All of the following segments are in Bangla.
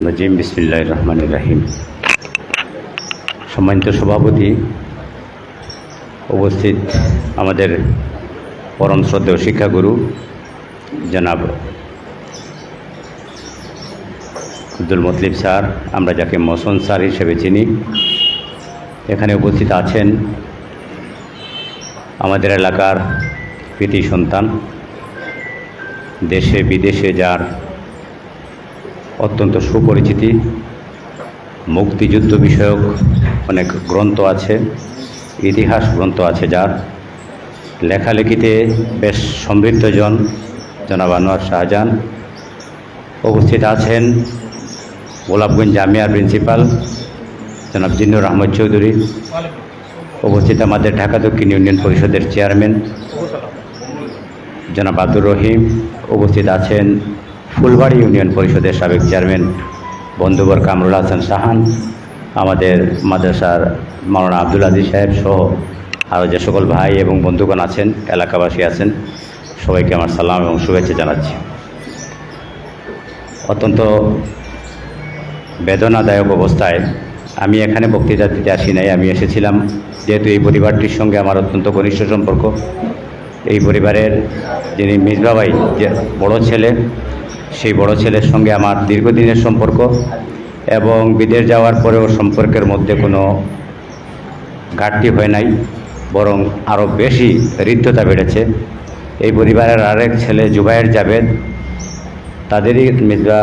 নজিম বিসমিল্লাহির রহমানির রহিম। সম্মানিত সভাপতি, উপস্থিত আমাদের পরম শ্রদ্ধেয় শিক্ষাগুরু জনাব আব্দুল মতলিব স্যার, আমরা যাকে মহসন স্যার হিসেবে চিনি, এখানে উপস্থিত আছেন আমাদের এলাকার কৃতি সন্তান, দেশে বিদেশে যার অত্যন্ত সুপরিচিতি, মুক্তিযুদ্ধ বিষয়ক অনেক গ্রন্থ আছে, ইতিহাস গ্রন্থ আছে, যার লেখালেখিতে বেশ সমৃদ্ধজন জনাব আনোয়ার শাহজাহান। উপস্থিত আছেন গোলাপগঞ্জ জামিয়ার প্রিন্সিপাল জনাব জিন্নুর আহমদ চৌধুরী। উপস্থিত আমাদের ঢাকা দক্ষিণ ইউনিয়ন পরিষদের চেয়ারম্যান জনাব আব্দুর রহিম। উপস্থিত আছেন ফুলবাড়ি ইউনিয়ন পরিষদের সাবেক চেয়ারম্যান বন্ধুবর কামরুল হাসান শাহান, আমাদের মাদ্রাসার মাওলানা আব্দুল আজিজ সাহেব সহ আরও যে সকল ভাই এবং বন্ধুগণ আছেন, এলাকাবাসী আছেন, সবাইকে আমার সালাম এবং শুভেচ্ছা জানাচ্ছি। অত্যন্ত বেদনাদায়ক অবস্থায় আমি এখানে বক্তৃতা দিতে আসি নাই। আমি এসেছিলাম যেহেতু এই পরিবারটির সঙ্গে আমার অত্যন্ত ঘনিষ্ঠ সম্পর্ক। এই পরিবারের যিনি মিসবা ভাই, যে বড় ছেলে, সেই বড় ছেলের সঙ্গে আমার দীর্ঘদিনের সম্পর্ক এবং বিদেশ যাওয়ার পরেও সম্পর্কের মধ্যে কোনো ঘাটতি হয় নাই, বরং আরও বেশি হৃদ্যতা বেড়েছে। এই পরিবারের আরেক ছেলে জুবায়ের জাবেদ, তাদেরই মিসবা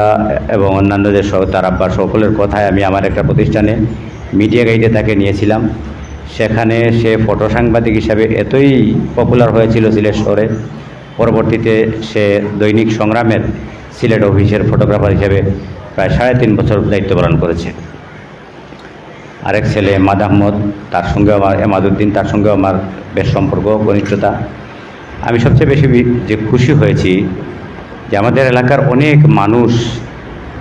এবং অন্যান্যদের সহ তার আব্বার সকলের কথায় আমি আমার একটা প্রতিষ্ঠানে মিডিয়া গাইডে তাকে নিয়েছিলাম। সেখানে সে ফটো সাংবাদিক হিসাবে এতই পপুলার হয়েছিল সিলেট শহরে, পরবর্তীতে সে দৈনিক সংগ্রামের সিলেট অফিসের ফটোগ্রাফার হিসেবে প্রায় 3.5 বছর দায়িত্ব পালন করেছে। আরেক ছেলে এমাদ আহমদ, তার সঙ্গে আমার এমাদউদ্দিন, তার সঙ্গেও আমার বেশ সম্পর্ক, ঘনিষ্ঠতা। আমি সবচেয়ে বেশি যে খুশি হয়েছি যে আমাদের এলাকার অনেক মানুষ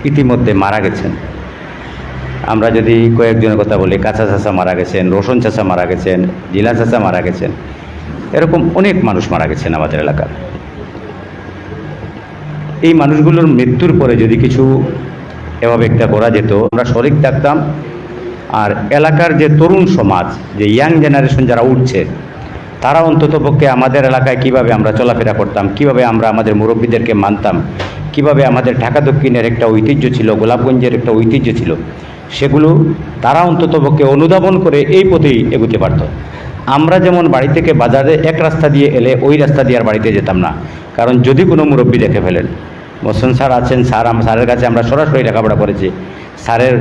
ইতিমধ্যে মারা গেছেন। আমরা যদি কয়েকজনের কথা বলি, কাঁচা চাচা মারা গেছেন, রোশন চাচা মারা গেছেন, জিলা চাচা মারা গেছেন, এরকম অনেক মানুষ মারা গেছেন আমাদের এলাকার। এই মানুষগুলোর মৃত্যুর পরে যদি কিছু এভাবে একটা করা যেত, আমরা শরিক থাকতাম। আর এলাকার যে তরুণ সমাজ, যে ইয়াং জেনারেশন যারা উঠছে, তারা অন্ততপক্ষে আমাদের এলাকায় কিভাবে আমরা চলাফেরা করতাম, কিভাবে আমরা আমাদের মুরব্বীদেরকে মানতাম, কিভাবে আমাদের ঢাকা দক্ষিণের একটা ঐতিহ্য ছিল, গোলাপগঞ্জের একটা ঐতিহ্য ছিল, সেগুলো তারা অন্ততপক্ষে অনুধাবন করে এই পথেই এগোতে পারত। আমরা যেমন বাড়ি থেকে বাজারে এক রাস্তা দিয়ে এলে ওই রাস্তা দিয়ে আর বাড়িতে যেতাম না, কারণ যদি কোনো মুরব্বী দেখে ফেলেন। মোহসেন স্যার আছেন, স্যারের কাছে আমরা সরাসরি লেখাপড়া করেছি। স্যারের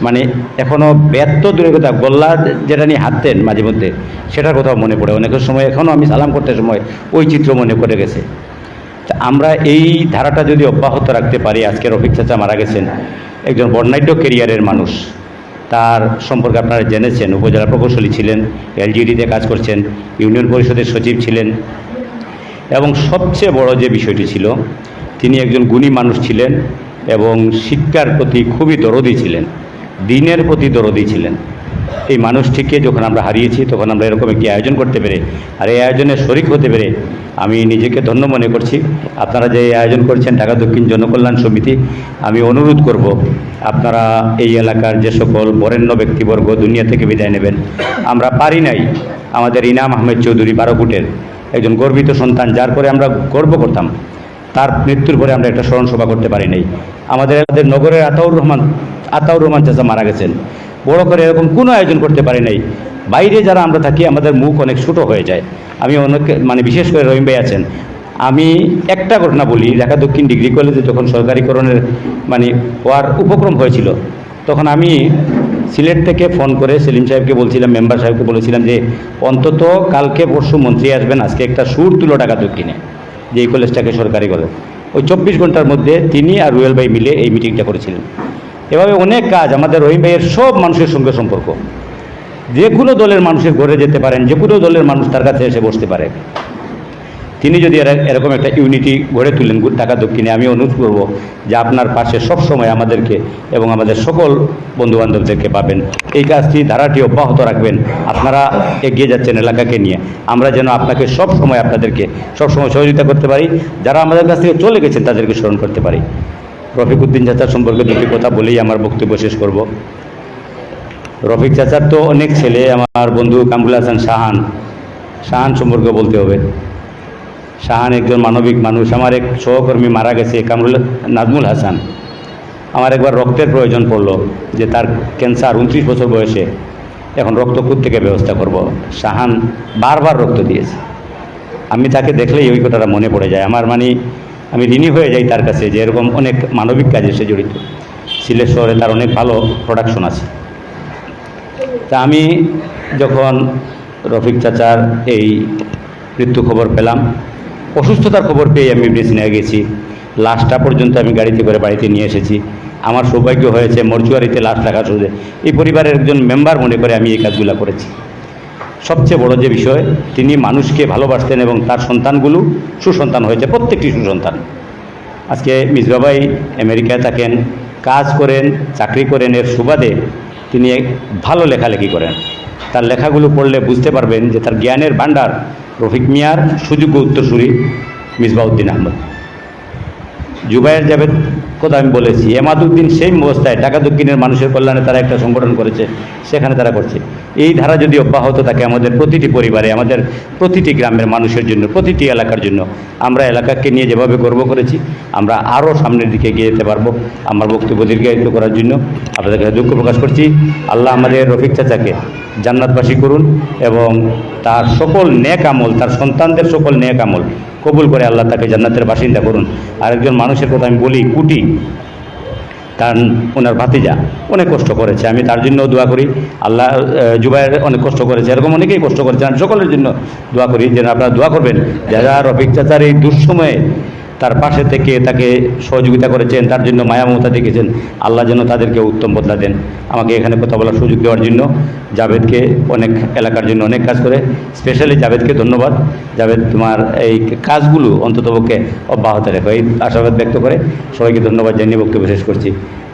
মানে এখনও ব্যর্থ দূরের কথা, গোল্লা যেটা নিয়ে হাঁটতেন মাঝে মধ্যে, সেটার কথাও মনে পড়ে অনেকের সময়। এখনও আমি সালাম করতে সময় ওই চিত্র মনে পড়ে গেছে। তা আমরা এই ধারাটা যদি অব্যাহত রাখতে পারি। আজকে রফিক চাচা মারা গেছেন, একজন বর্ণাঢ্য কেরিয়ারের মানুষ। তার সম্পর্কে আপনারা জেনেছেন, উপজেলা প্রকৌশলী ছিলেন, এলজিডিতে কাজ করছেন, ইউনিয়ন পরিষদের সচিব ছিলেন, এবং সবচেয়ে বড় যে বিষয়টি ছিল, তিনি একজন গুণী মানুষ ছিলেন এবং শিক্ষার প্রতি খুবই দরদি ছিলেন, দিনের প্রতি দরদি ছিলেন। এই মানুষটিকে যখন আমরা হারিয়েছি, তখন আমরা এরকম একটি আয়োজন করতে পেরে আর এই আয়োজনে শরিক হতে পেরে আমি নিজেকে ধন্য মনে করছি। আপনারা যে আয়োজন করছেন ঢাকা দক্ষিণ জনকল্যাণ সমিতি, আমি অনুরোধ করব আপনারা এই এলাকার যে সকল বরেণ্য ব্যক্তিবর্গ দুনিয়া থেকে বিদায় নেবেন। আমরা পারি নাই, আমাদের ইনাম আহমেদ চৌধুরী 12 ফুটের একজন গর্বিত সন্তান, যার পরে আমরা গর্ব করতাম, তার মৃত্যুর পরে আমরা একটা স্মরণ সভা করতে পারি নাই। আমাদের নগরের আতাউর রহমান চাচা মারা গেছেন, বড় করে এরকম কোনো আয়োজন করতে পারি নাই। বাইরে যারা আমরা থাকি, আমাদের মুখ অনেক ছোটো হয়ে যায়। আমি অনেকে বিশেষ করে রহিম ভাই আছেন, আমি একটা ঘটনা বলি। ঢাকা দক্ষিণ ডিগ্রি কলেজে যখন সরকারিকরণের হওয়ার উপক্রম হয়েছিল, তখন আমি সিলেট থেকে ফোন করে সেলিম সাহেবকে বলছিলাম, মেম্বার সাহেবকে বলেছিলাম যে অন্তত কালকে পরশু মন্ত্রী আসবেন, আজকে একটা সুর তুলো ঢাকা দক্ষিণে, যে এই কলেজটাকে সরকারি করে। ওই 24 ঘন্টার মধ্যে তিনি আর রুয়েল ভাই মিলে এই মিটিংটা করেছিলেন। এভাবে অনেক কাজ আমাদের রহিম ভাইয়ের সব মানুষের সঙ্গে সম্পর্ক। যে কোনো দলের মানুষের ঘরে যেতে পারেন, যে কোনো দলের মানুষ তার কাছে এসে বসতে পারে। তিনি যদি এরকম একটা ইউনিটি গড়ে তুলেন ঢাকা দক্ষিণে, আমি অনুরোধ করব যে আপনার পাশে সব সময় আমাদেরকে এবং আমাদের সকল বন্ধুবান্ধবদেরকে পাবেন। এই কাজটি, ধারাটি অব্যাহত রাখবেন। আপনারা এগিয়ে যাচ্ছেন এলাকাকে নিয়ে, আমরা যেন আপনাকে সব সময়, আপনাদেরকে সব সময় সহযোগিতা করতে পারি। যারা আমাদের কাছ থেকে চলে গেছেন তাদেরকে স্মরণ করতে পারি। রফিক উদ্দিন চাচার সম্পর্কে দুটি কথা বলেই আমার বক্তব্য শেষ করব। রফিক চাচার তো অনেক ছেলে, আমার বন্ধু কামরুল হাসান শাহান সম্পর্কে বলতে হবে। শাহান একজন মানবিক মানুষ। আমার এক সহকর্মী মারা গেছে, নাজমুল হাসান। আমার একবার রক্তের প্রয়োজন পড়লো, যে তার ক্যান্সার, 29 বছর বয়সে, এখন রক্ত থেকে ব্যবস্থা করব। শাহান বারবার রক্ত দিয়েছে। আমি তাকে দেখলেই ওই কথাটা মনে পড়ে যায় আমার, আমি ঋণী হয়ে যাই তার কাছে, যে এরকম অনেক মানবিক কাজে সে জড়িত। সিলেট শহরে তার অনেক ভালো প্রোডাকশন আছে। তা আমি যখন রফিক চাচার এই মৃত্যু খবর পেলাম, অসুস্থতার খবর পেয়ে আমি ব্রেসিনে গেছি। লাশটা পর্যন্ত আমি গাড়িতে করে বাড়িতে নিয়ে এসেছি। আমার সৌভাগ্য হয়েছে মরচুয়ারিতে লাশ রাখা শুরু। এই পরিবারের একজন মেম্বার মনে করে আমি এই কাজগুলো করেছি। সবচেয়ে বড় যে বিষয়, তিনি মানুষকে ভালোবাসতেন এবং তার সন্তানগুলো সুসন্তান হয়েছে, প্রত্যেকটি সুসন্তান। আজকে মিসবাভাই আমেরিকায় থাকেন, কাজ করেন, চাকরি করেন, এর সুবাদে তিনি ভালো লেখালেখি করেন। তার লেখাগুলো পড়লে বুঝতে পারবেন যে তার জ্ঞানের ভাণ্ডার রফিক মিয়ার সুযোগ্য উত্তরসূরি মিসবাউদ্দিন আহমদ। জুবায়ের জাভেদ কথা আমি বলেছি, এমাদউদ্দিন সেই অবস্থায় ঢাকা দক্ষিণের মানুষের কল্যাণে তারা একটা সংগঠন করেছে, সেখানে তারা করছে। এই ধারা যদি অব্যাহত থাকে আমাদের প্রতিটি পরিবারে, আমাদের প্রতিটি গ্রামের মানুষের জন্য, প্রতিটি এলাকার জন্য, আমরা এলাকাকে নিয়ে যেভাবে গর্ব করেছি, আমরা আরও সামনের দিকে এগিয়ে যেতে পারবো। আমার বক্তব্য দীর্ঘায়িত করার জন্য আপনাদের কাছে দুঃখ প্রকাশ করছি। আল্লাহ আমাদের রফিক চাচাকে জান্নাতবাসী করুন এবং তার সকল নেক আমল, তার সন্তানদের সকল নেক আমল কবুল করে আল্লাহ তাকে জান্নাতের বাসিন্দা করুন। আরেকজন মানুষের কথা আমি বলি, কুটি, কারণ ওনার ভাতিজা অনেক কষ্ট করেছে, আমি তার জন্য দোয়া করি। আল্লাহ, জুবায়ের অনেক কষ্ট করেছে, এরকম অনেকেই কষ্ট করেছে। আমি সকলের জন্য দোয়া করি যেন আপনারা দোয়া করবেন, যারা রফিক চাচার এই দুঃসময়ে তার পাশে থেকে তাকে সহযোগিতা করেছেন, তার জন্য মায়া মমতা দেখেছেন, আল্লাহ যেন তাদেরকে উত্তম বদলা দেন। আমাকে এখানে কথা বলার সুযোগ দেওয়ার জন্য জাভেদকে, অনেক এলাকার জন্য অনেক কাজ করে, স্পেশালি জাভেদকে ধন্যবাদ। জাভেদ, তোমার এই কাজগুলো অন্ততপক্ষে অব্যাহত রেখো, এই আশাবাদ ব্যক্ত করে সবাইকে ধন্যবাদ জানিয়ে বক্তব্য শেষ করছি।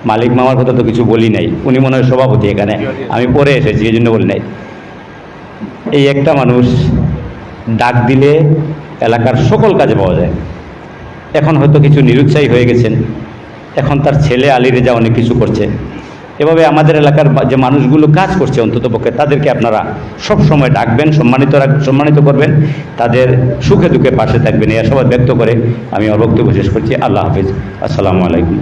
মালিক মামার কথা তো কিছু বলি নাই, উনি মনে হয় সভাপতি এখানে, আমি পরে এসেছি এই জন্য বলি নাই। এই একটা মানুষ ডাক দিলে এলাকার সকল কাজে পাওয়া যায়। এখন হয়তো কিছু নিরুৎসাহী হয়ে গেছেন, এখন তার ছেলে আলী রেজা অনেক কিছু করছে। এভাবে আমাদের এলাকার যে মানুষগুলো কাজ করছে অন্ততপক্ষে তাদেরকে আপনারা সব সময় ডাকবেন, সম্মানিত করবেন, তাদের সুখে দুঃখে পাশে থাকবেন, এই আশাবাদ ব্যক্ত করে আমি আমার বক্তব্য শেষ করছি। আল্লাহ হাফিজ, আসসালামু আলাইকুম।